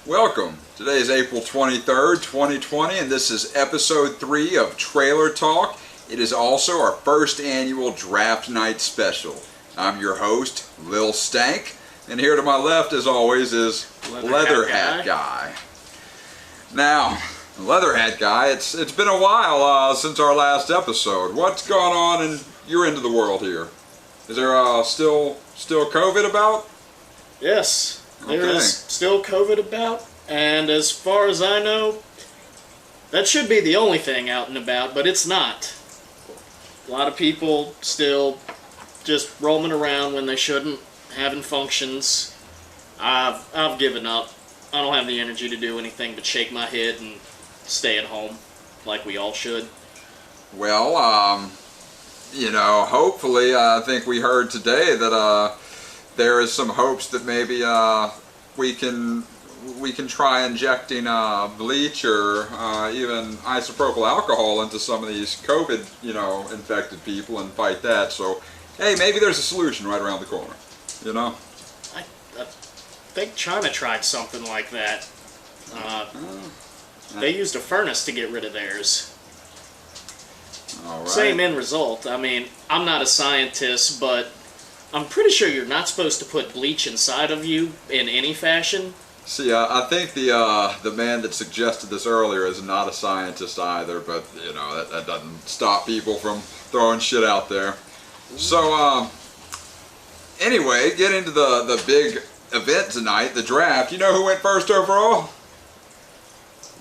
Welcome. Today is April 23rd, 2020, and this is episode 3 of Trailer Talk. It is also our first annual Draft Night special. I'm your host, Lil Stank, and here to my left, as always, is Leather Hat Guy. Now, Leather Hat Guy, it's been a while since our last episode. What's going on in your end of the world here? Is there still COVID about? Yes. There is still COVID about, and as far as I know, that should be the only thing out and about, but it's not. A lot of people still just roaming around when they shouldn't, having functions. I've given up. I don't have the energy to do anything but shake my head and stay at home, like we all should. Well, hopefully, I think we heard today that there is some hopes that maybe we can try injecting bleach or even isopropyl alcohol into some of these COVID, infected people and fight that. So, hey, maybe there's a solution right around the corner. I think China tried something like that. They used a furnace to get rid of theirs. All right. Same end result. I mean, I'm not a scientist, but I'm pretty sure you're not supposed to put bleach inside of you in any fashion. See, I think the man that suggested this earlier is not a scientist either, but that doesn't stop people from throwing shit out there. So anyway, get into the big event tonight, the draft. You know who went first overall?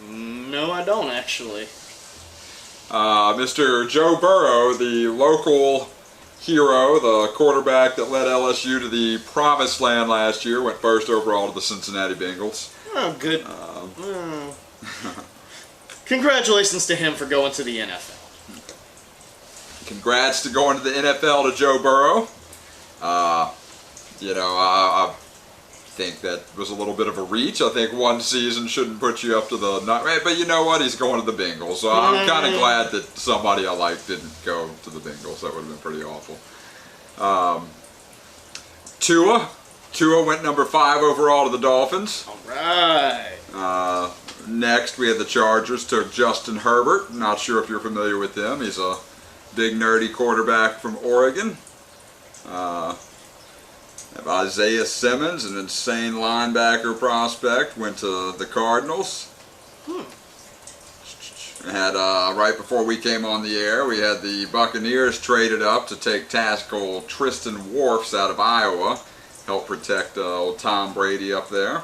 No, I don't actually. Mr. Joe Burrow, the local hero, the quarterback that led LSU to the promised land last year, went first overall to the Cincinnati Bengals. Oh, good. Congratulations to him for going to the NFL. Congrats to going to the NFL to Joe Burrow. I think that was a little bit of a reach. I think one season shouldn't put you up to the nut, right? But you know what? He's going to the Bengals, so I'm kind of glad that somebody I like didn't go to the Bengals. That would have been pretty awful. Tua went number 5 overall to the Dolphins. All right. Next, we had the Chargers took Justin Herbert. Not sure if you're familiar with him. He's a big nerdy quarterback from Oregon. Isaiah Simmons, an insane linebacker prospect, went to the Cardinals. Had right before we came on the air, we had the Buccaneers traded up to take tackle Tristan Wirfs out of Iowa, help protect old Tom Brady up there.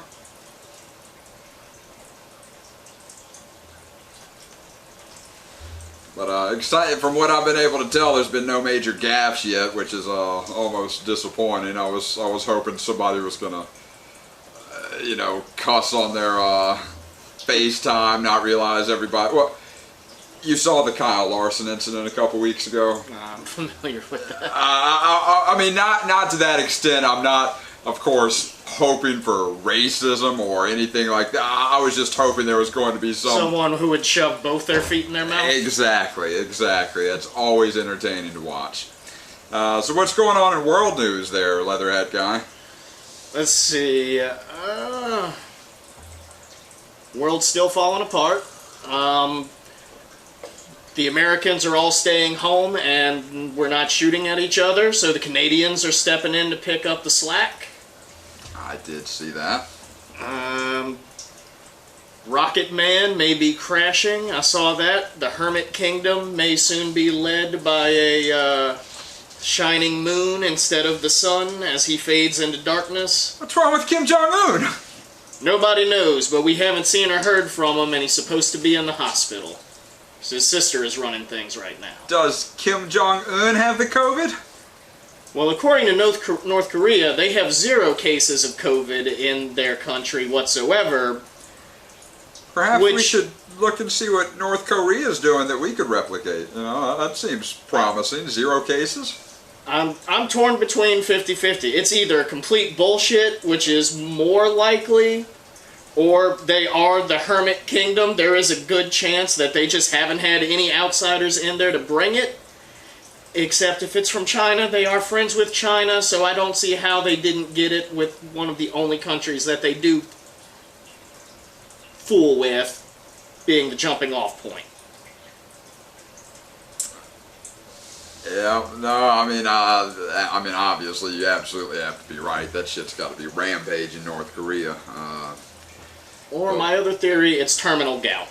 But excited, from what I've been able to tell, there's been no major gaffes yet, which is almost disappointing. I was hoping somebody was gonna, cuss on their FaceTime, not realize everybody. Well, you saw the Kyle Larson incident a couple weeks ago. I'm familiar with that. I mean, not to that extent. I'm not, of course, hoping for racism or anything like that. I was just hoping there was going to be someone who would shove both their feet in their mouth. Exactly. That's always entertaining to watch. So what's going on in world news there, Leather Hat Guy? Let's see. World's still falling apart. The Americans are all staying home and we're not shooting at each other, so the Canadians are stepping in to pick up the slack. I did see that. Rocket Man may be crashing. I saw that. The Hermit Kingdom may soon be led by a shining moon instead of the sun as he fades into darkness. What's wrong with Kim Jong-un? Nobody knows, but we haven't seen or heard from him, and he's supposed to be in the hospital. So his sister is running things right now. Does Kim Jong-un have the COVID? Well, according to North Korea, they have 0 cases of COVID in their country whatsoever. Perhaps we should look and see what North Korea is doing that we could replicate. That seems promising. 0 cases? I'm torn between 50-50. It's either complete bullshit, which is more likely, or they are the Hermit Kingdom. There is a good chance that they just haven't had any outsiders in there to bring it. Except if it's from China, they are friends with China, so I don't see how they didn't get it with one of the only countries that they do fool with being the jumping off point. Yeah, no, I mean, obviously, you absolutely have to be right. That shit's got to be rampage in North Korea. Or my other theory, it's terminal gout.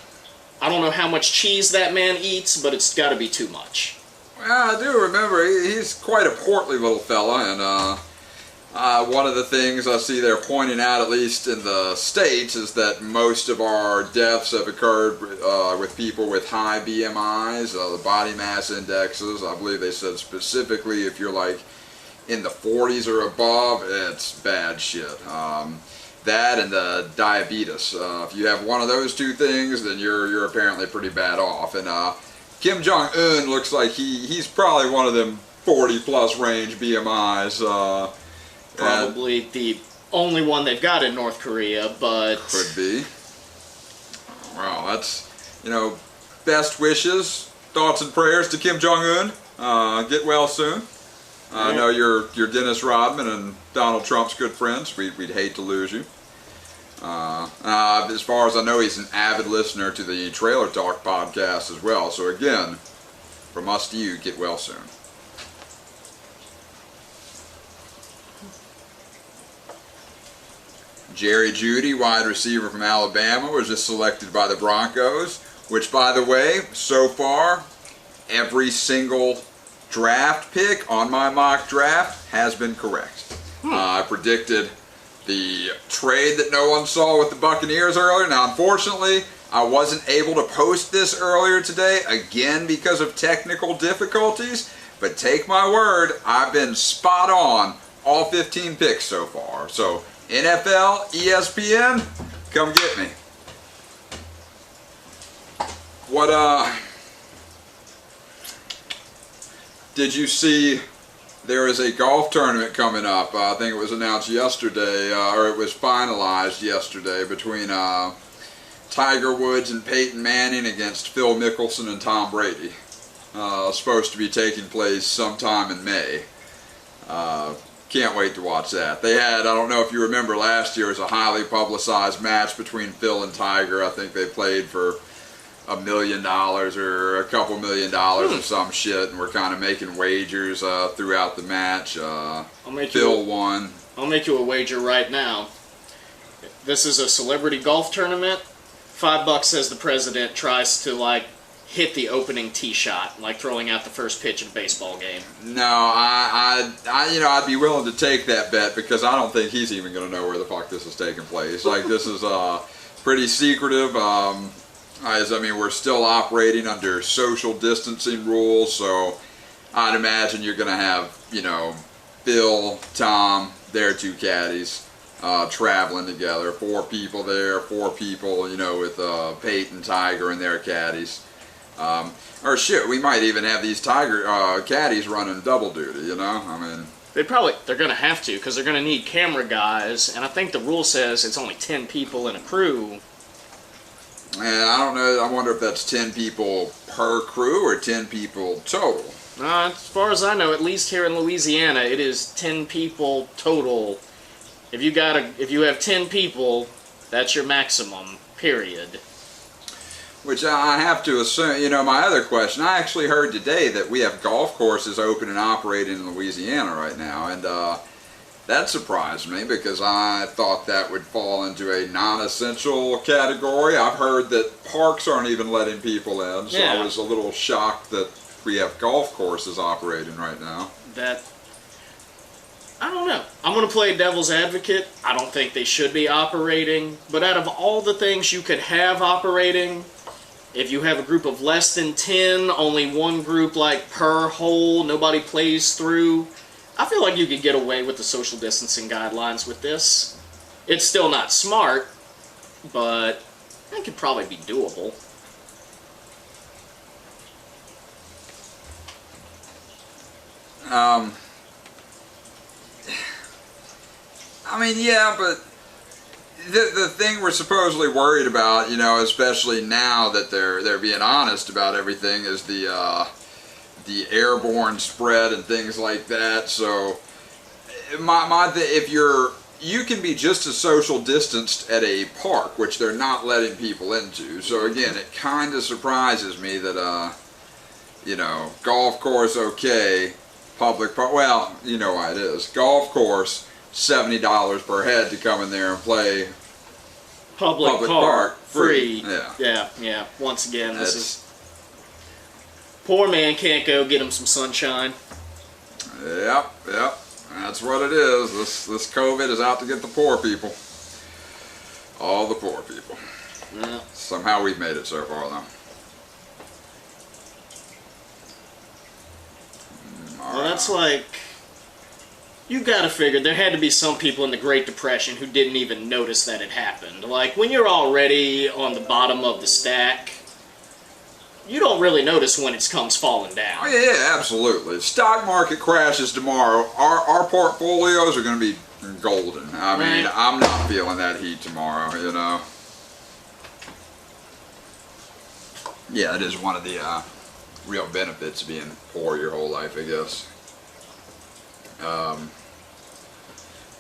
I don't know how much cheese that man eats, but it's got to be too much. Well, I do remember he's quite a portly little fella, and one of the things I see they're pointing out, at least in the States, is that most of our deaths have occurred with people with high BMIs, the body mass indexes. I believe they said specifically if you're like in the 40s or above, it's bad shit. That and the diabetes. If you have one of those two things, then you're apparently pretty bad off. And Kim Jong-un looks like he's probably one of them 40-plus range BMIs. Probably the only one they've got in North Korea, but... Could be. Well, that's, best wishes, thoughts and prayers to Kim Jong-un. Get well soon. I know you're Dennis Rodman and Donald Trump's good friends. We'd hate to lose you. As far as I know, he's an avid listener to the Trailer Talk podcast as well. So again, from us to you, get well soon. Jerry Jeudy, wide receiver from Alabama, was just selected by the Broncos, which, by the way, so far, every single draft pick on my mock draft has been correct. I predicted the trade that no one saw with the Buccaneers earlier. Now, unfortunately, I wasn't able to post this earlier today, again because of technical difficulties, but take my word, I've been spot on all 15 picks so far. So, NFL, ESPN, come get me. Did you see there is a golf tournament coming up? I think it was announced yesterday, or it was finalized yesterday, between Tiger Woods and Peyton Manning against Phil Mickelson and Tom Brady. Supposed to be taking place sometime in May. Can't wait to watch that. They had, I don't know if you remember last year, it was a highly publicized match between Phil and Tiger. I think they played for $1 million or a couple $1 million or some shit, and we're kind of making wagers throughout the match. Phil won. I'll make you a wager right now. This is a celebrity golf tournament. $5 as the president tries to hit the opening tee shot, like throwing out the first pitch of a baseball game. No, I'd be willing to take that bet because I don't think he's even going to know where the fuck this is taking place. This is pretty secretive. We're still operating under social distancing rules, so I'd imagine you're going to have, Phil, Tom, their two caddies, traveling together. 4 people there, 4 people, with Peyton, Tiger, and their caddies. Or shit, we might even have these Tiger caddies running double duty, They're going to have to, because they're going to need camera guys, and I think the rule says it's only 10 people in a crew. And I don't know, I wonder if that's 10 people per crew or 10 people total. As far as I know, at least here in Louisiana, it is 10 people total. If you have 10 people, that's your maximum, period. Which I have to assume, my other question, I actually heard today that we have golf courses open and operating in Louisiana right now, and that surprised me because I thought that would fall into a non-essential category. I've heard that parks aren't even letting people in, so I was a little shocked that we have golf courses operating right now. I don't know. I'm going to play devil's advocate. I don't think they should be operating, but out of all the things you could have operating, if you have a group of less than 10, only one group per hole, nobody plays through, I feel like you could get away with the social distancing guidelines with this. It's still not smart, but it could probably be doable. Yeah, but the thing we're supposedly worried about, especially now that they're being honest about everything, is the airborne spread and things like that. So, if you're you can be just as social distanced at a park, which they're not letting people into. So again, it kind of surprises me that, golf course, okay, public park, well, you know why it is. Golf course, $70 per head to come in there and play. Public park, free. Yeah. Once again, this is... Poor man can't go get him some sunshine. Yep. That's what it is. This COVID is out to get the poor people. All the poor people. Yeah. Somehow we've made it so far, though. Well, that's like... You gotta figure there had to be some people in the Great Depression who didn't even notice that it happened. Like, when you're already on the bottom of the stack, you don't really notice when it comes falling down. Oh, yeah, absolutely. Stock market crashes tomorrow. Our portfolios are going to be golden. I mean, I'm not feeling that heat tomorrow, you know. Yeah, it is one of the real benefits of being poor your whole life, I guess.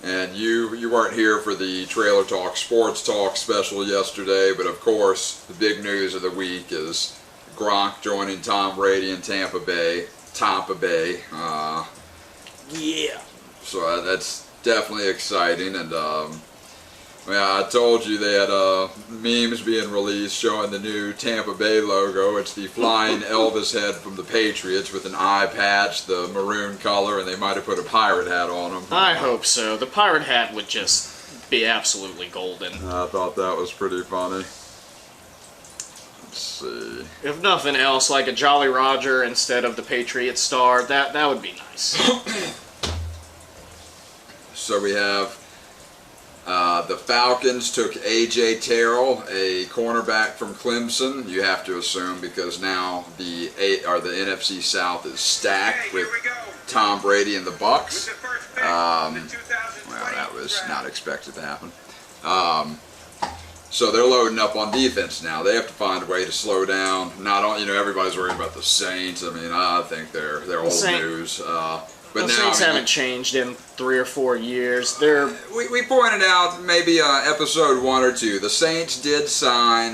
And you weren't here for the Trailer Talk Sports Talk special yesterday, but of course the big news of the week is Gronk joining Tom Brady in Tampa Bay. Yeah. So that's definitely exciting, and I told you they had memes being released showing the new Tampa Bay logo. It's the flying Elvis head from the Patriots with an eye patch, the maroon color, and they might have put a pirate hat on him. I hope so. The pirate hat would just be absolutely golden. I thought that was pretty funny. Let's see. If nothing else, like a Jolly Roger instead of the Patriot star, that would be nice. So we have the Falcons took A.J. Terrell, a cornerback from Clemson. You have to assume because now the NFC South is stacked with Tom Brady and the Bucs. Well, that was not expected to happen. So they're loading up on defense now. They have to find a way to slow down. Not on, everybody's worried about the Saints. I mean, I think they're old news. But the now, Saints haven't changed in 3 or 4 years. We pointed out maybe episode 1 or 2. The Saints did sign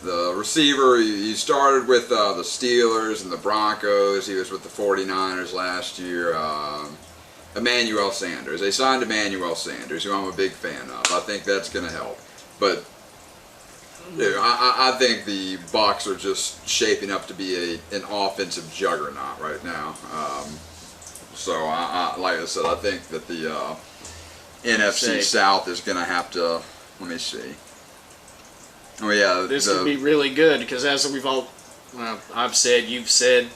the receiver. He started with the Steelers and the Broncos. He was with the 49ers last year. Emmanuel Sanders. They signed Emmanuel Sanders, who I'm a big fan of. I think that's going to help. But I think the Bucs are just shaping up to be an offensive juggernaut right now. So, like I said, I think that the NFC South is going to have to. Let me see. Oh yeah, this could be really good because as I've said, you've said,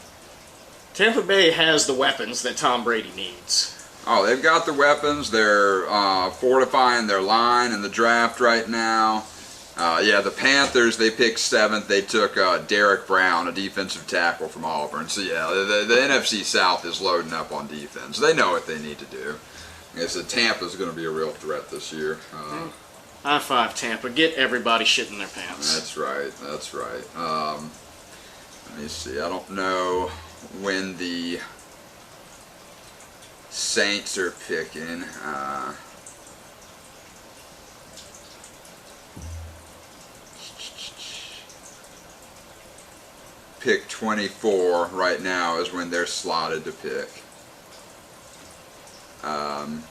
Tampa Bay has the weapons that Tom Brady needs. Oh, they've got the weapons. They're fortifying their line in the draft right now. The Panthers, they picked 7th. They took Derek Brown, a defensive tackle from Auburn. So, yeah, the NFC South is loading up on defense. They know what they need to do. Like I said, Tampa's going to be a real threat this year. High five, Tampa. Get everybody shit in their pants. That's right. Let me see. I don't know when the Saints are picking. Pick 24 right now is when they're slotted to pick. And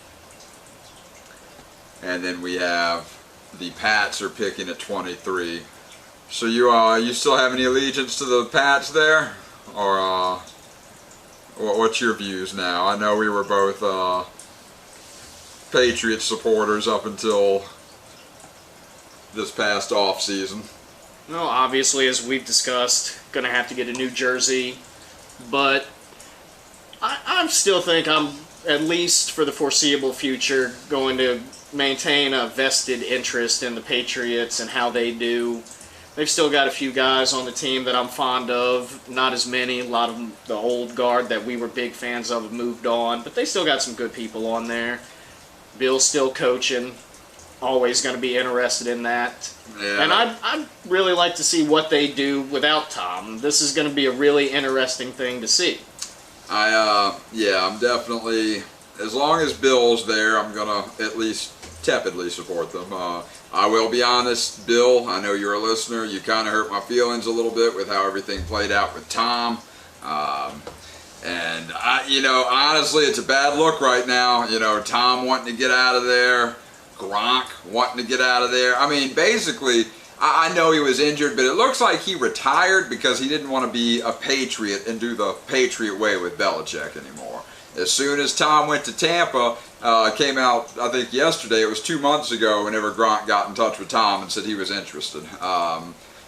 then we have the Pats are picking at 23. So you still have any allegiance to the Pats there, or what's your views now? I know we were both Patriots supporters up until this past off season. No, obviously, as we've discussed, gonna have to get a new jersey, but I still think I'm, at least for the foreseeable future, going to maintain a vested interest in the Patriots and how they do. They've still got a few guys on the team that I'm fond of, not as many. A lot of them, the old guard that we were big fans of, have moved on, but they still got some good people on there. Bill's still coaching. Always going to be interested in that. Yeah. And I'd really like to see what they do without Tom. This is going to be a really interesting thing to see. I'm definitely as long as Bill's there, I'm going to at least tepidly support them. I will be honest, Bill, I know you're a listener. You kind of hurt my feelings a little bit with how everything played out with Tom. And, honestly, it's a bad look right now. Tom wanting to get out of there, Gronk wanting to get out of there. I mean, basically, I know he was injured, but it looks like he retired because he didn't want to be a Patriot and do the Patriot way with Belichick anymore. As soon as Tom went to Tampa, came out, I think yesterday, it was 2 months ago, whenever Gronk got in touch with Tom and said he was interested.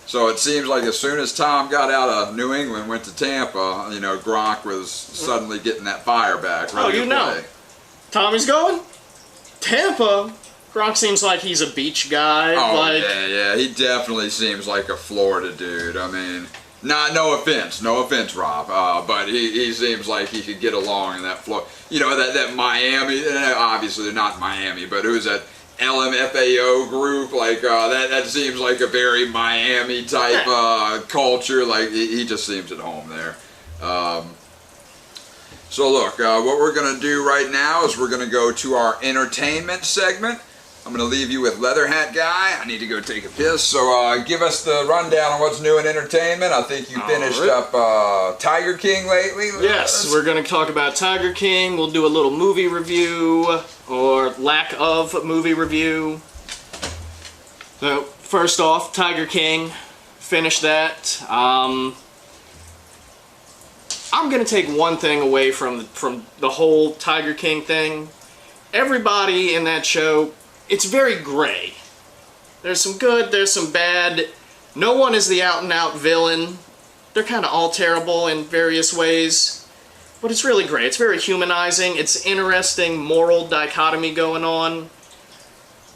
So it seems like as soon as Tom got out of New England, went to Tampa, Gronk was suddenly getting that fire back, ready to play. Tommy's going? Tampa? Gronk seems like he's a beach guy. Oh, yeah, he definitely seems like a Florida dude. I mean, no offense, Rob, but he seems like he could get along in that Florida. That Miami, obviously they're not Miami, but who's that LMFAO group? Like, that seems like a very Miami type culture. Like, he just seems at home there. So look, what we're going to do right now is we're going to go to our entertainment segment. I'm going to leave you with Leather Hat Guy. I need to go take a piss. So give us the rundown on what's new in entertainment. I think you finished up Tiger King lately. Yes, we're going to talk about Tiger King. We'll do a little movie review, or lack of movie review. So first off, Tiger King. Finished that. I'm going to take one thing away from the whole Tiger King thing. Everybody in that show, it's very gray. There's some good, there's some bad. No one is the out-and-out villain. They're kind of all terrible in various ways. But it's really great. It's very humanizing. It's interesting moral dichotomy going on.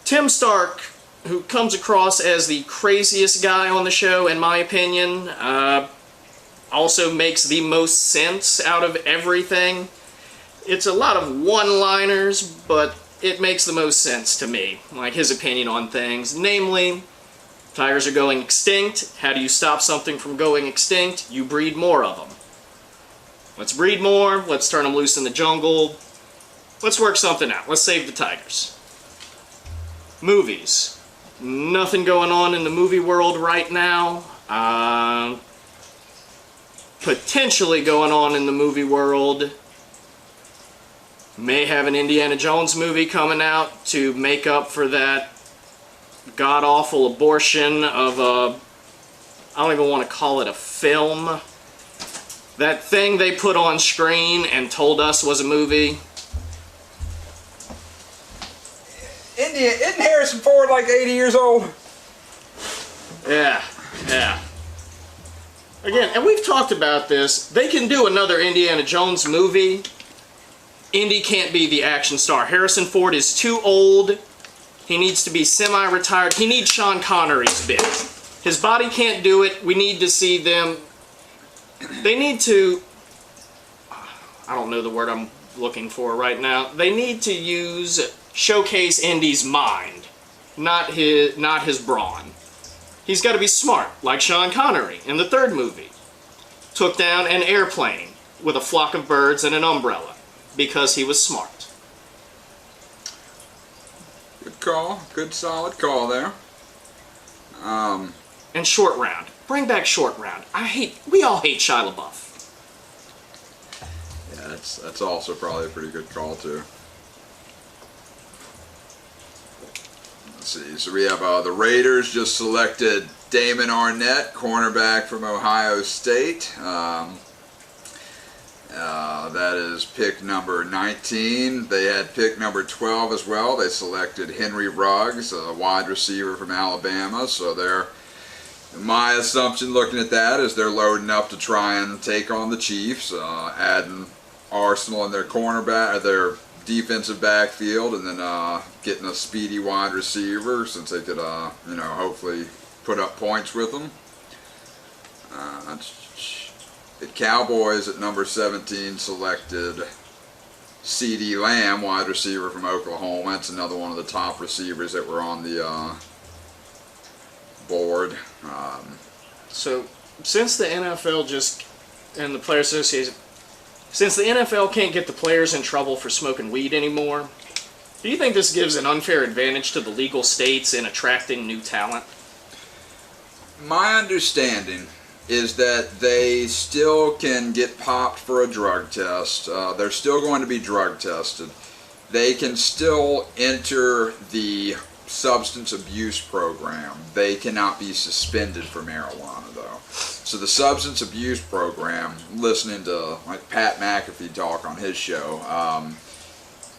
Tim Stark, who comes across as the craziest guy on the show, in my opinion, also makes the most sense out of everything. It's a lot of one-liners, but it makes the most sense to me, like his opinion on things. Namely, tigers are going extinct. How do you stop something from going extinct? You breed more of them. Let's breed more. Let's turn them loose in the jungle. Let's work something out. Let's save the tigers. Movies. Nothing going on in the movie world right now. Potentially going on in the movie world. May have an Indiana Jones movie coming out to make up for that god-awful abortion of a... I don't even want to call it a film. That thing they put on screen and told us was a movie. Isn't Harrison Ford like 80 years old? Yeah. Again, and we've talked about this. They can do another Indiana Jones movie. Indy can't be the action star. Harrison Ford is too old. He needs to be semi-retired. He needs Sean Connery's bit. His body can't do it. We need to see them. They need to... I don't know the word I'm looking for right now. They need to showcase Indy's mind, not his brawn. He's got to be smart, like Sean Connery in the third movie. Took down an airplane with a flock of birds and an umbrella. Because he was smart. Good call. Good solid call there. And Short Round. Bring back Short Round. We all hate Shia LaBeouf. Yeah, that's also probably a pretty good call too. Let's see. So we have the Raiders just selected Damon Arnett, cornerback from Ohio State. That is pick number 19. They had pick number 12 as well. They selected Henry Ruggs, a wide receiver from Alabama. So my assumption looking at that is they're loading up to try and take on the Chiefs, adding Arsenal in their cornerback, their defensive backfield, and then getting a speedy wide receiver since they could, hopefully put up points with them. The Cowboys at number 17 selected C.D. Lamb, wide receiver from Oklahoma. That's another one of the top receivers that were on the board. So, since the NFL and the Player Association Since the NFL can't get the players in trouble for smoking weed anymore, do you think this gives an unfair advantage to the legal states in attracting new talent? My understanding is that they still can get popped for a drug test. They're still going to be drug tested. They can still enter the substance abuse program. They cannot be suspended for marijuana, though. So the substance abuse program, listening to like Pat McAfee talk on his show,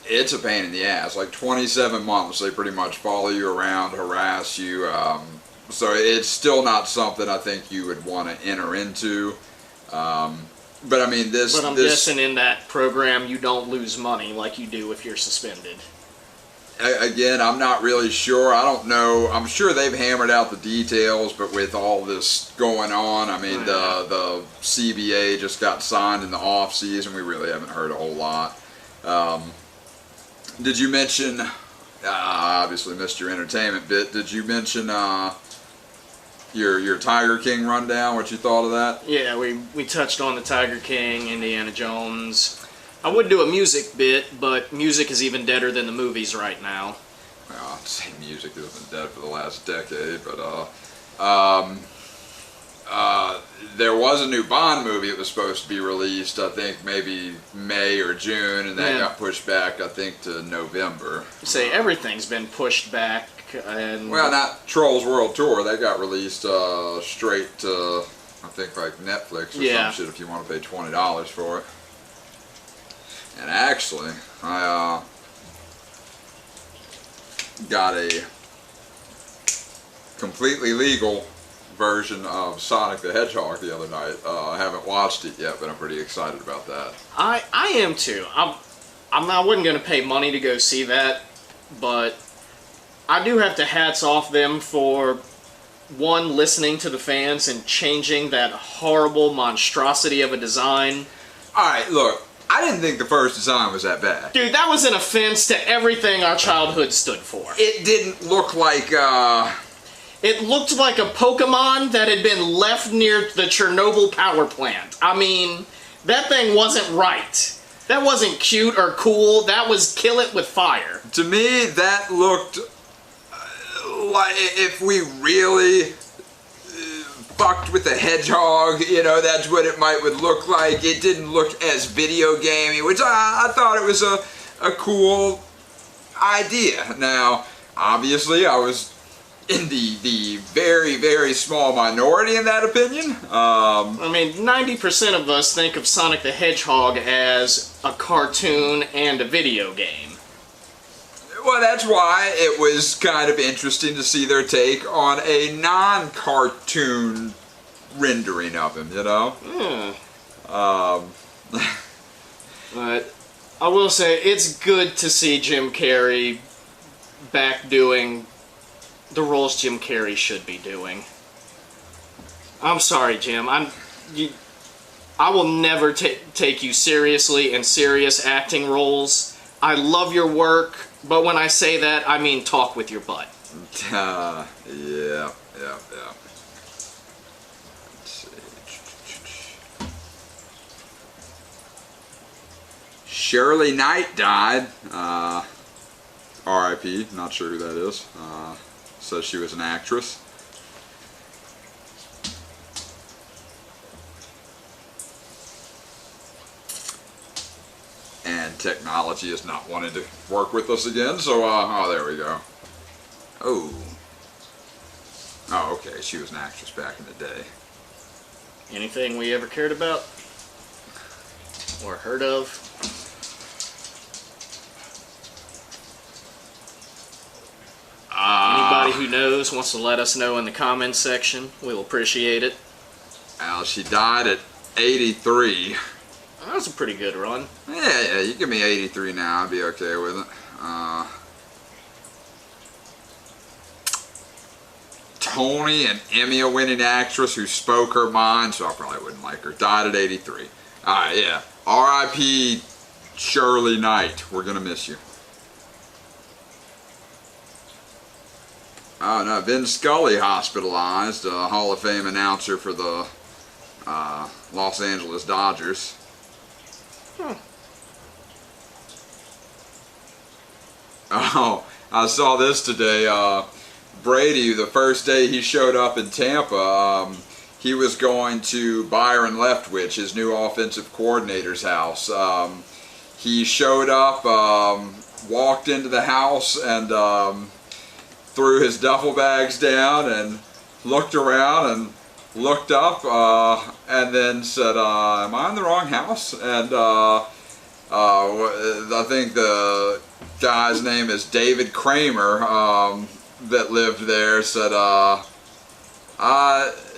it's a pain in the ass. Like 27 months, they pretty much follow you around, harass you. So it's still not something I think you would want to enter into. But I mean, But I'm guessing in that program you don't lose money like you do if you're suspended. Again, I'm not really sure. I don't know. I'm sure they've hammered out the details, but with all this going on, I mean, the CBA just got signed in the off season. We really haven't heard a whole lot. Did you mention? I obviously missed your entertainment bit. Did you mention your Tiger King rundown? What you thought of that? Yeah, we touched on the Tiger King, Indiana Jones. I would do a music bit, but music is even deader than the movies right now. Well, I'd say music has been dead for the last decade, but there was a new Bond movie that was supposed to be released, I think maybe May or June, and that got pushed back, I think, to November. Say everything's been pushed back, and well, not Trolls World Tour. That got released straight to, I think, like Netflix or some shit if you want to pay $20 for it. And actually, I got a completely legal version of Sonic the Hedgehog the other night. I haven't watched it yet, but I'm pretty excited about that. I am too. I wasn't going to pay money to go see that, but I do have to hats off them for, one, listening to the fans and changing that horrible monstrosity of a design. Alright, look. I didn't think the first design was that bad. Dude, that was an offense to everything our childhood stood for. It didn't look like, It looked like a Pokemon that had been left near the Chernobyl power plant. I mean, that thing wasn't right. That wasn't cute or cool. That was kill it with fire. To me, that looked like if we really fucked with a hedgehog, you know, that's what it would look like. It didn't look as video gamey, which I thought it was a cool idea. Now, obviously, I was in the very, very small minority in that opinion. I mean, 90% of us think of Sonic the Hedgehog as a cartoon and a video game. Well, that's why it was kind of interesting to see their take on a non-cartoon rendering of him, you know? But I will say, it's good to see Jim Carrey back doing the roles Jim Carrey should be doing. I'm sorry, Jim. I will never take you seriously in serious acting roles. I love your work, but when I say that, I mean talk with your butt. Yeah. Let's see. Shirley Knight died. R.I.P. Not sure who that is. Says she was an actress. And technology is not wanting to work with us again, so, oh, there we go. Oh, okay, she was an actress back in the day. Anything we ever cared about? Or heard of? Anybody who knows wants to let us know in the comments section. We'll appreciate it. Well, she died at 83. That was a pretty good run. Yeah, you give me 83 now, I'd be okay with it. Tony, an Emmy-winning actress who spoke her mind, so I probably wouldn't like her, died at 83. Alright, yeah. R.I.P. Shirley Knight. We're gonna miss you. Oh no, Vin Scully hospitalized, Hall of Fame announcer for the Los Angeles Dodgers. Oh, I saw this today. Brady, the first day he showed up in Tampa, he was going to Byron Leftwich, his new offensive coordinator's house. He showed up, walked into the house, and threw his duffel bags down and looked around and looked up and then said, am I in the wrong house? And I think the guy's name is David Kramer that lived there, said,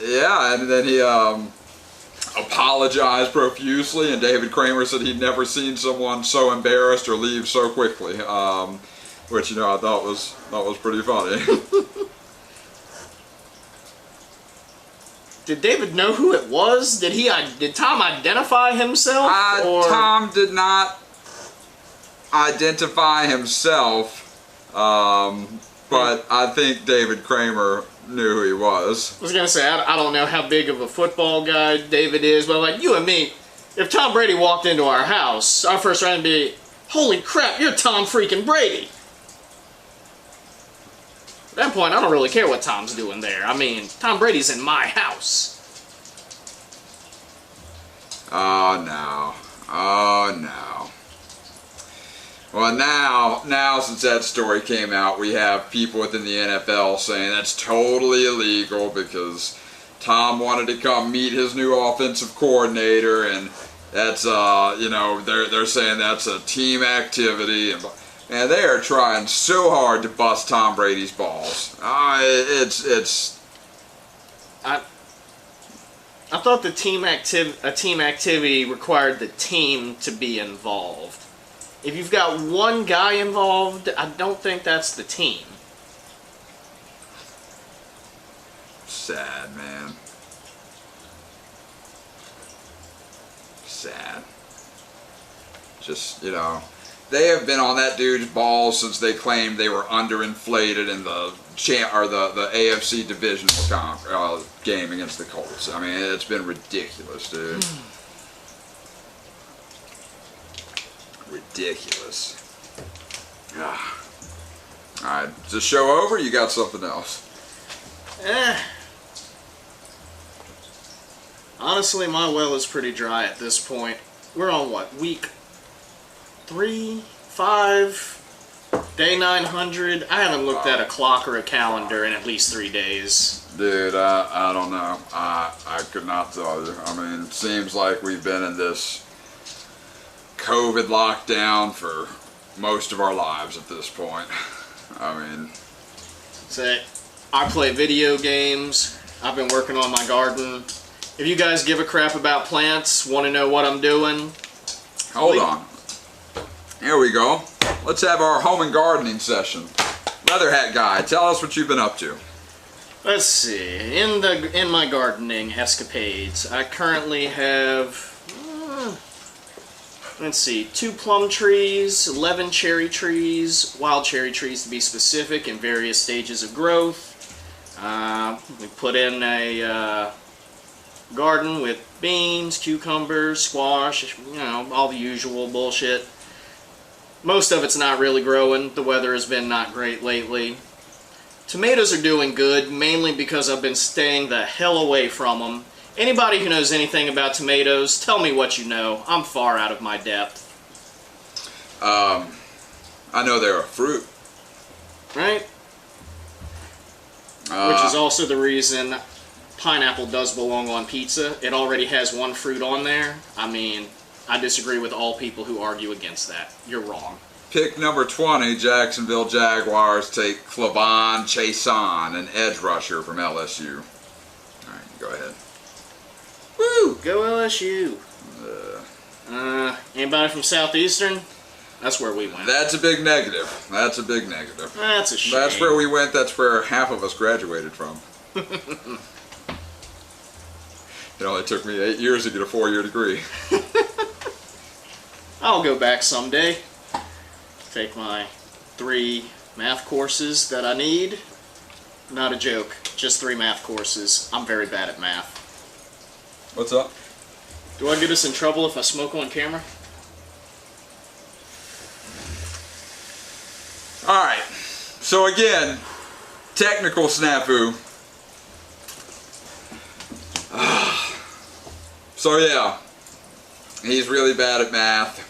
yeah, and then he apologized profusely, and David Kramer said he'd never seen someone so embarrassed or leave so quickly, which, you know, I thought was pretty funny. Did David know who it was? Did Tom identify himself? Tom did not identify himself, but I think David Kramer knew who he was. I was gonna say, I don't know how big of a football guy David is, but like you and me, if Tom Brady walked into our house, our first round would be, holy crap, you're Tom freaking Brady. At that point, I don't really care what Tom's doing there. I mean, Tom Brady's in my house. Oh no. Oh no. Well, now since that story came out, we have people within the NFL saying that's totally illegal because Tom wanted to come meet his new offensive coordinator, and that's you know, they're saying that's a team activity, and they are trying so hard to bust Tom Brady's balls. I thought the team activity required the team to be involved. If you've got one guy involved, I don't think that's the team. Sad, man. Sad. Just, you know, they have been on that dude's balls since they claimed they were underinflated in the AFC divisional game against the Colts. I mean, it's been ridiculous, dude. Ridiculous. Alright, is the show over? You got something else? Honestly, my well is pretty dry at this point. We're on what, week 3, 5, day 900? I haven't looked at a clock or a calendar in at least 3 days. Dude, I don't know. I could not tell you. I mean, it seems like we've been in this COVID lockdown for most of our lives at this point. I mean, say, I play video games. I've been working on my garden. If you guys give a crap about plants, want to know what I'm doing, hold on. Here we go. Let's have our home and gardening session. Leather hat guy, tell us what you've been up to. Let's see. In my gardening escapades, I currently have let's see, 2 plum trees, 11 cherry trees, wild cherry trees to be specific, in various stages of growth. We put in a garden with beans, cucumbers, squash, you know, all the usual bullshit. Most of it's not really growing. The weather has been not great lately. Tomatoes are doing good, mainly because I've been staying the hell away from them. Anybody who knows anything about tomatoes, tell me what you know. I'm far out of my depth. I know they're a fruit. Right? Which is also the reason pineapple does belong on pizza. It already has one fruit on there. I mean, I disagree with all people who argue against that. You're wrong. Pick number 20, Jacksonville Jaguars take Clavon Chason, an edge rusher from LSU. Alright, go ahead. Woo! Go LSU. Anybody from Southeastern? That's where we went. That's a big negative. That's a big negative. That's a shame. That's where we went. That's where half of us graduated from. It only took me 8 years to get a 4-year degree. I'll go back someday. Take my 3 math courses that I need. Not a joke. Just 3 math courses. I'm very bad at math. What's up? Do I get us in trouble if I smoke on camera? Alright, so again, technical snafu. So yeah, he's really bad at math.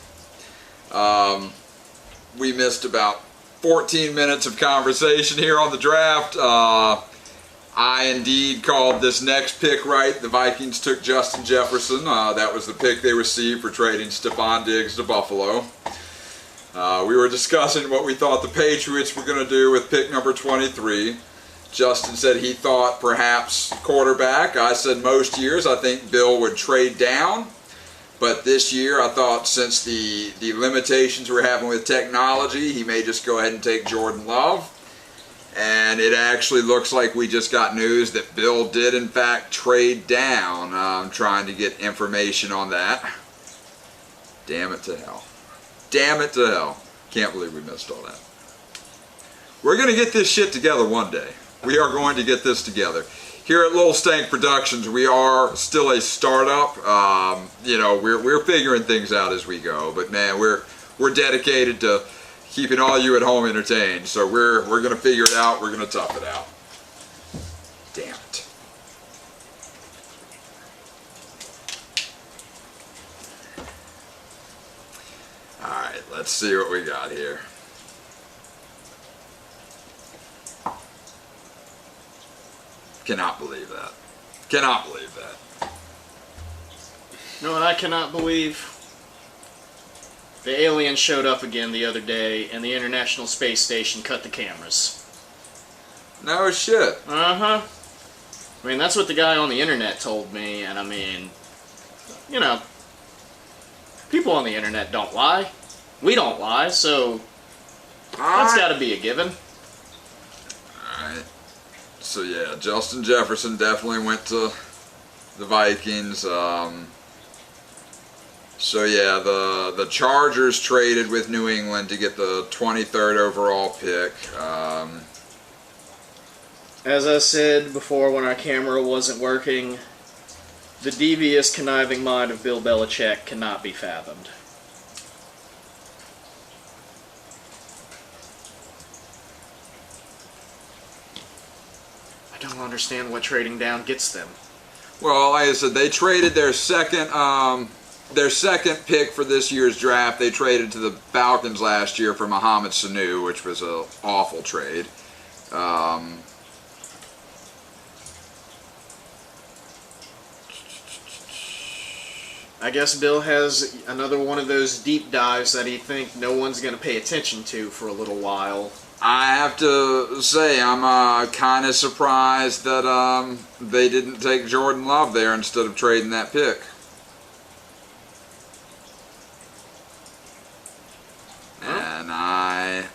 We missed about 14 minutes of conversation here on the draft. I indeed called this next pick right. The Vikings took Justin Jefferson. That was the pick they received for trading Stephon Diggs to Buffalo. We were discussing what we thought the Patriots were going to do with pick number 23. Justin said he thought perhaps quarterback. I said most years I think Bill would trade down. But this year I thought since the limitations we're having with technology, he may just go ahead and take Jordan Love. And it actually looks like we just got news that Bill did in fact trade down. I'm trying to get information on that. Damn it to hell. Damn it to hell. Can't believe we missed all that. We're going to get this shit together one day. We are going to get this together. Here at Little Stank Productions, we are still a startup. You know, we're figuring things out as we go. But man, we're dedicated to keeping all you at home entertained. So we're going to figure it out. We're going to tough it out. Damn it. Alright, let's see what we got here. Cannot believe that. Cannot believe that. You know what I cannot believe? The aliens showed up again the other day and the International Space Station cut the cameras. No shit. Uh-huh. I mean, that's what the guy on the internet told me, and I mean, you know, people on the internet don't lie. We don't lie, so that's got to be a given. Alright. So yeah, Justin Jefferson definitely went to the Vikings. So yeah, the Chargers traded with New England to get the 23rd overall pick. As I said before when our camera wasn't working, the devious, conniving mind of Bill Belichick cannot be fathomed. I don't understand what trading down gets them. Well, like I said, they traded their second pick for this year's draft. They traded to the Falcons last year for Mohamed Sanu, which was an awful trade. I guess Bill has another one of those deep dives that he thinks no one's going to pay attention to for a little while. I have to say, I'm kind of surprised that they didn't take Jordan Love there instead of trading that pick. And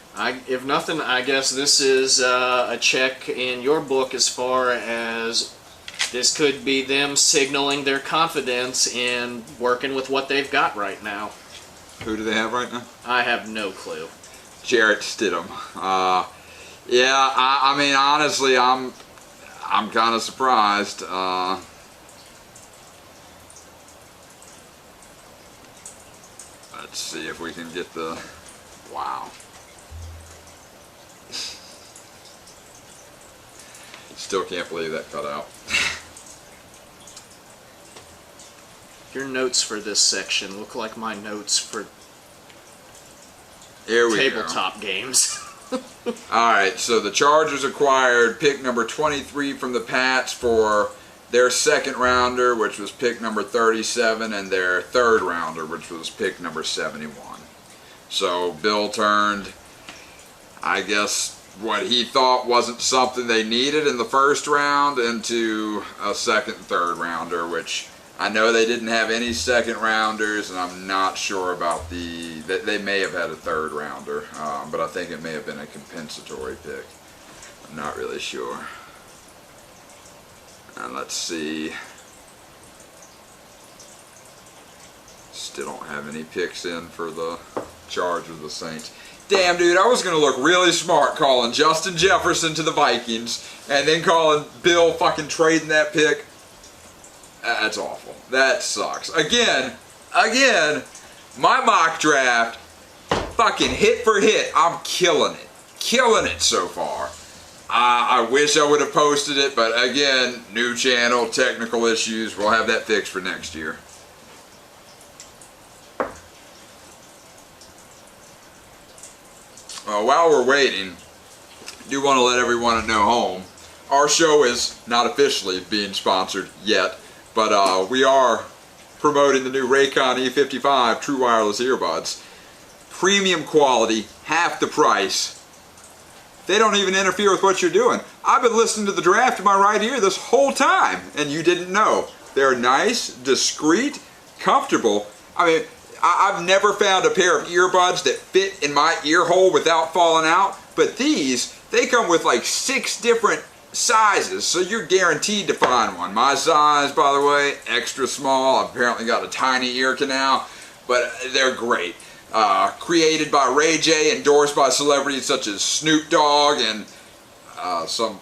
if nothing, I guess this is a check in your book as far as this could be them signaling their confidence in working with what they've got right now. Who do they have right now? I have no clue. Jarrett Stidham. Yeah, I mean, honestly, I'm kind of surprised. Let's see if we can get the... Wow. Still can't believe that cut out. Your notes for this section look like my notes for tabletop games. Alright, so the Chargers acquired pick number 23 from the Pats for their second rounder, which was pick number 37, and their third rounder, which was pick number 71. So Bill turned, I guess, what he thought wasn't something they needed in the first round into a second and third rounder, which I know they didn't have any second rounders, and I'm not sure about they may have had a third rounder, but I think it may have been a compensatory pick. I'm not really sure. And let's see. Still don't have any picks in for the Chargers of the Saints. Damn, dude, I was going to look really smart calling Justin Jefferson to the Vikings and then calling Bill fucking trading that pick. That's awful. That sucks. Again, my mock draft, fucking hit for hit, I'm killing it. killing it so far. I wish I would have posted it, but again, new channel, technical issues. We'll have that fixed for next year. While we're waiting, I do want to let everyone know home, our show is not officially being sponsored yet, but we are promoting the new Raycon E55 True Wireless Earbuds. Premium quality, half the price. They don't even interfere with what you're doing. I've been listening to the draft in my right ear this whole time, and you didn't know. They're nice, discreet, comfortable. I mean, I've never found a pair of earbuds that fit in my ear hole without falling out, but these, they come with like 6 different sizes, so you're guaranteed to find one. My size, by the way, extra small. I've apparently got a tiny ear canal, but they're great. Created by Ray J, endorsed by celebrities such as Snoop Dogg and some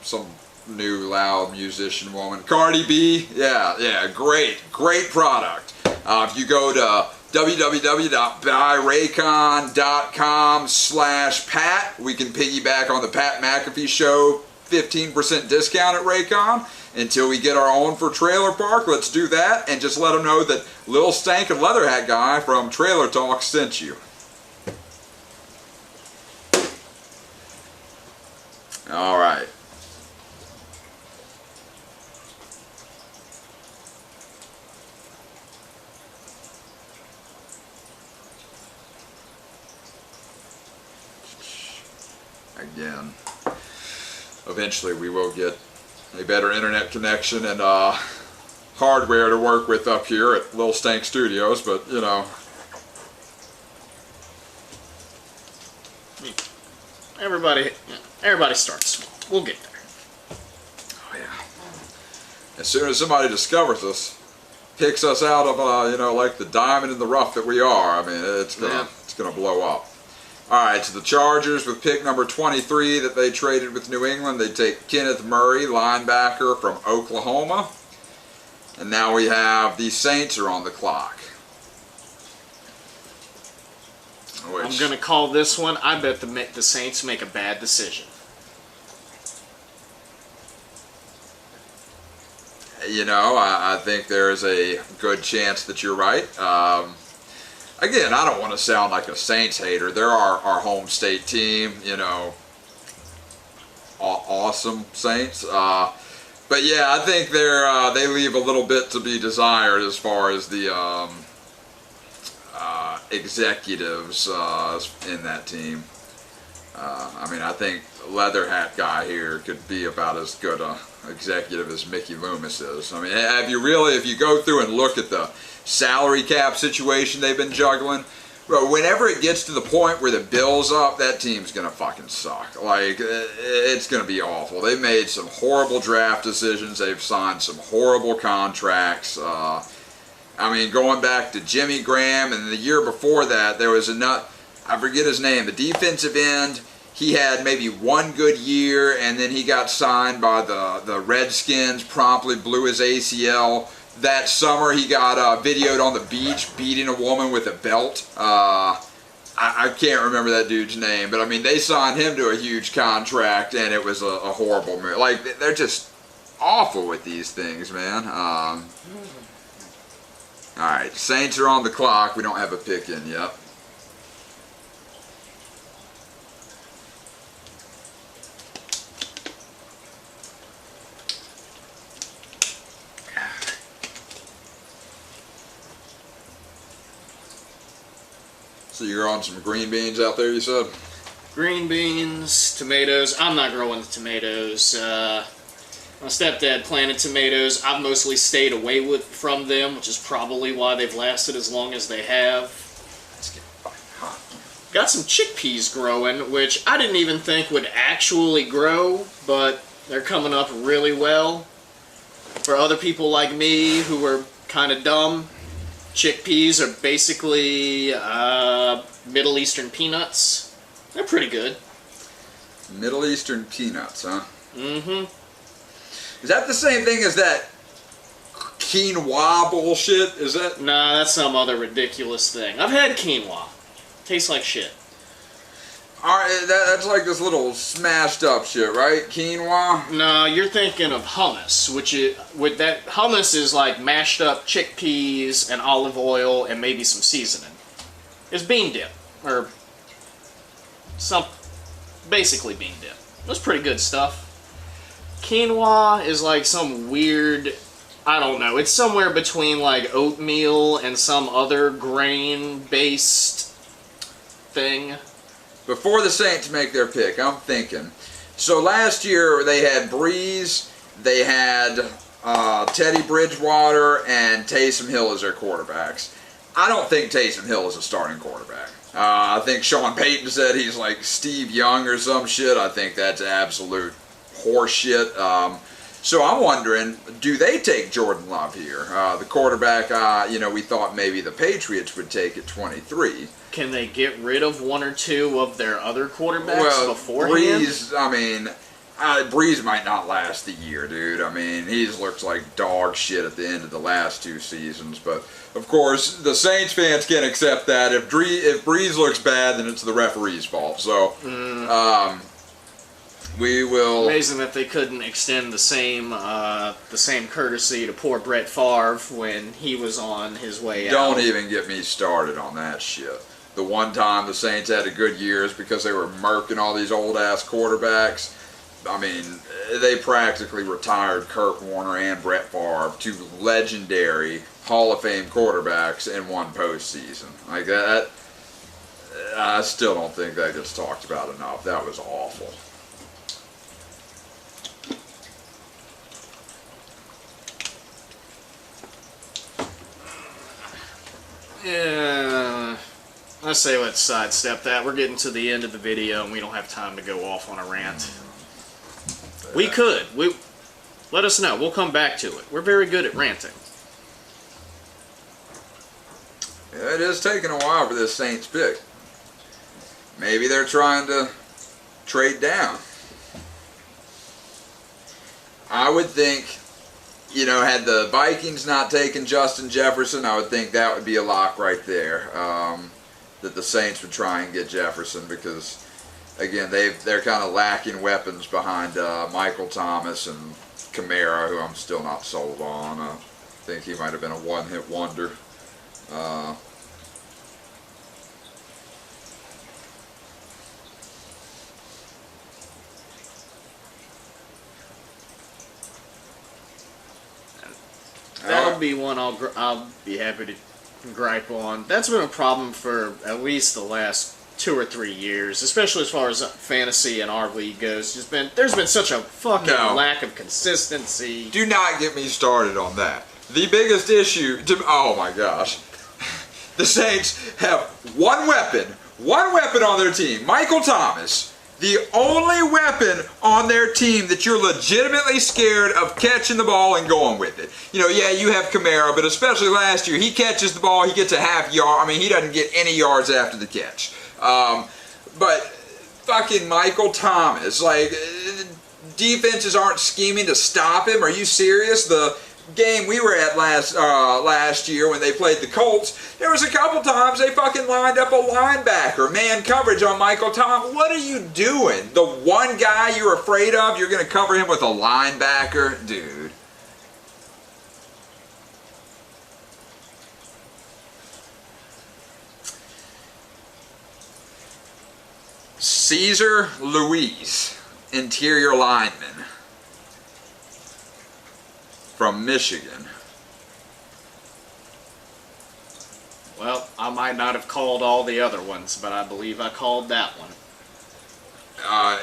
new loud musician woman, Cardi B. Yeah, great product. If you go to www.buyraycon.com/Pat, we can piggyback on the Pat McAfee show 15% discount at Raycon until we get our own for Trailer Park. Let's do that, and just let them know that Lil Stank and Leather Hat Guy from Trailer Talk sent you. All right. Again, eventually we will get a better internet connection and hardware to work with up here at Lil Stank Studios, but you know. Everybody starts small. We'll get there. Oh yeah. As soon as somebody discovers us, picks us out of you know, like the diamond in the rough that we are, I mean, it's gonna blow up. All right, so the Chargers with pick number 23 that they traded with New England, they take Kenneth Murray, linebacker from Oklahoma. And now we have the Saints are on the clock. I'm going to call this one. I bet the Saints make a bad decision. You know, I think there's a good chance that you're right. Again, I don't want to sound like a Saints hater. They're our home state team, you know, awesome Saints. But yeah, I think they leave a little bit to be desired as far as the executives in that team. I mean, I think Leather Hat Guy here could be about as good a executive as Mickey Loomis is. I mean, if you go through and look at the salary cap situation they've been juggling, bro, whenever it gets to the point where the bill's up, that team's gonna fucking suck. Like, it's gonna be awful. They've made some horrible draft decisions. They've signed some horrible contracts. I mean, going back to Jimmy Graham, and the year before that, there was I forget his name, the defensive end. He had maybe one good year, and then he got signed by the Redskins, promptly blew his ACL. That summer, he got videoed on the beach beating a woman with a belt. I can't remember that dude's name, but I mean, they signed him to a huge contract, and it was a horrible move. Like, they're just awful with these things, man. All right, Saints are on the clock. We don't have a pick in yet. So you're on some green beans out there, you said? Green beans, tomatoes. I'm not growing the tomatoes. My stepdad planted tomatoes. I've mostly stayed away from them, which is probably why they've lasted as long as they have. Let's get hot. Got some chickpeas growing, which I didn't even think would actually grow, but they're coming up really well. For other people like me who are kind of dumb, chickpeas are basically Middle Eastern peanuts. They're pretty good. Middle Eastern peanuts, huh? Mm-hmm. Is that the same thing as that quinoa bullshit? Is that? Nah, that's some other ridiculous thing. I've had quinoa. Tastes like shit. Alright, that's like this little smashed up shit, right? Quinoa? No, you're thinking of hummus, hummus is like mashed up chickpeas and olive oil and maybe some seasoning. It's bean dip, or basically bean dip. That's pretty good stuff. Quinoa is like some weird, I don't know, it's somewhere between like oatmeal and some other grain-based thing. Before the Saints make their pick, I'm thinking. So last year they had Breeze, they had Teddy Bridgewater, and Taysom Hill as their quarterbacks. I don't think Taysom Hill is a starting quarterback. I think Sean Payton said he's like Steve Young or some shit. I think that's absolute horseshit. So I'm wondering, do they take Jordan Love here? The quarterback, we thought maybe the Patriots would take at 23. Can they get rid of one or two of their other quarterbacks beforehand? Breeze might not last the year, dude. I mean, he looks like dog shit at the end of the last 2 seasons. But, of course, the Saints fans can't accept that. If Breeze looks bad, then it's the referee's fault. So, we will... Amazing that they couldn't extend the same courtesy to poor Brett Favre when he was on his way out. Don't even get me started on that shit. The one time the Saints had a good year is because they were murking all these old-ass quarterbacks. I mean, they practically retired Kurt Warner and Brett Favre, 2 legendary Hall of Fame quarterbacks in one postseason. Like that, I still don't think that gets talked about enough. That was awful. Yeah, I say let's sidestep that. We're getting to the end of the video and we don't have time to go off on a rant. We could. Let us know. We'll come back to it. We're very good at ranting. Yeah, it is taking a while for this Saints pick. Maybe they're trying to trade down. I would think, had the Vikings not taken Justin Jefferson, I would think that would be a lock right there. That the Saints would try and get Jefferson because, again, they're kind of lacking weapons behind Michael Thomas and Kamara, who I'm still not sold on. I think he might have been a one-hit wonder. That'll be one I'll be happy to gripe on. That's been a problem for at least the last 2 or 3 years, especially as far as fantasy in our league goes. There's been such a fucking lack of consistency. Do not get me started on that. The biggest issue, oh my gosh, the Saints have one weapon on their team, Michael Thomas. The only weapon on their team that you're legitimately scared of catching the ball and going with it. Yeah, you have Kamara, but especially last year, he catches the ball, he gets a half yard. I mean, he doesn't get any yards after the catch. But fucking Michael Thomas, like, defenses aren't scheming to stop him. Are you serious? The game we were at last year when they played the Colts, there was a couple times they fucking lined up a linebacker, man coverage on Michael Thomas. What are you doing? The one guy you're afraid of, you're going to cover him with a linebacker? Dude. Cesar Luis, interior lineman from Michigan. Well, I might not have called all the other ones, but I believe I called that one.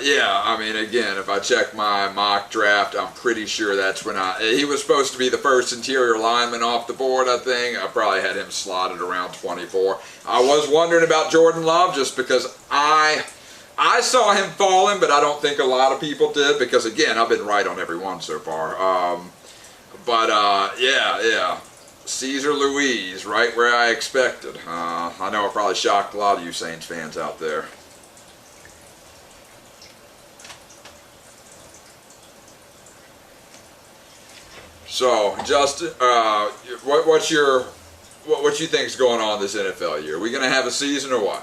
Yeah, I mean, again, if I check my mock draft, I'm pretty sure that's when he was supposed to be the first interior lineman off the board, I think. I probably had him slotted around 24. I was wondering about Jordan Love just because I saw him falling, but I don't think a lot of people did because, again, I've been right on every one so far. Yeah. Cesar Luis, right where I expected. I know I probably shocked a lot of you Saints fans out there. So, Justin, what you think's going on this NFL year? Are we going to have a season or what?